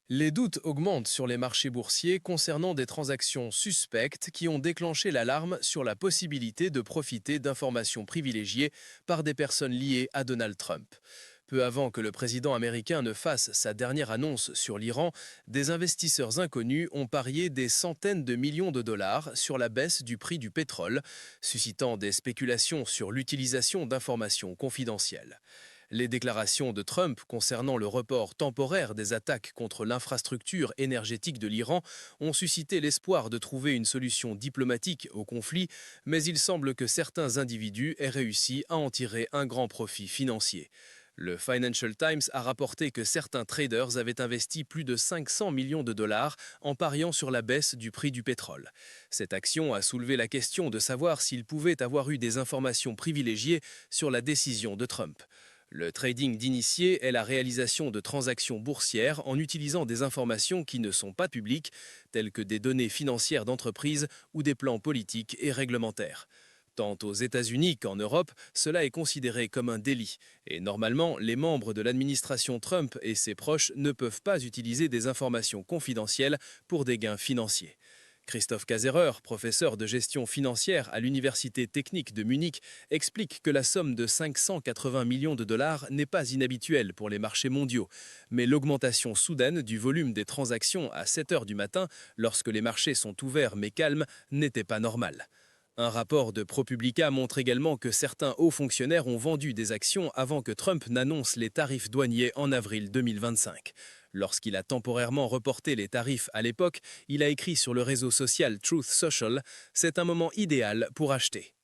Les doutes augmentent sur les marchés boursiers concernant des transactions suspectes qui ont déclenché l'alarme sur la possibilité de profiter d'informations privilégiées par des personnes liées à Donald Trump. Peu avant que le président américain ne fasse sa dernière annonce sur l'Iran, des investisseurs inconnus ont parié des centaines de millions de dollars sur la baisse du prix du pétrole, suscitant des spéculations sur l'utilisation d'informations confidentielles. Les déclarations de Trump concernant le report temporaire des attaques contre l'infrastructure énergétique de l'Iran ont suscité l'espoir de trouver une solution diplomatique au conflit, mais il semble que certains individus aient réussi à en tirer un grand profit financier. Le Financial Times a rapporté que certains traders avaient investi plus de 500 millions de dollars en pariant sur la baisse du prix du pétrole. Cette action a soulevé la question de savoir s'ils pouvaient avoir eu des informations privilégiées sur la décision de Trump. Le trading d'initiés est la réalisation de transactions boursières en utilisant des informations qui ne sont pas publiques, telles que des données financières d'entreprise ou des plans politiques et réglementaires. Tant aux États-Unis qu'en Europe, cela est considéré comme un délit. Et normalement, les membres de l'administration Trump et ses proches ne peuvent pas utiliser des informations confidentielles pour des gains financiers. Christophe Caserer, professeur de gestion financière à l'Université technique de Munich, explique que la somme de 580 millions de dollars n'est pas inhabituelle pour les marchés mondiaux, mais l'augmentation soudaine du volume des transactions à 7 heures du matin, lorsque les marchés sont ouverts mais calmes, n'était pas normale. Un rapport de ProPublica montre également que certains hauts fonctionnaires ont vendu des actions avant que Trump n'annonce les tarifs douaniers en avril 2025. Lorsqu'il a temporairement reporté les tarifs à l'époque, il a écrit sur le réseau social Truth Social « C'est un moment idéal pour acheter ».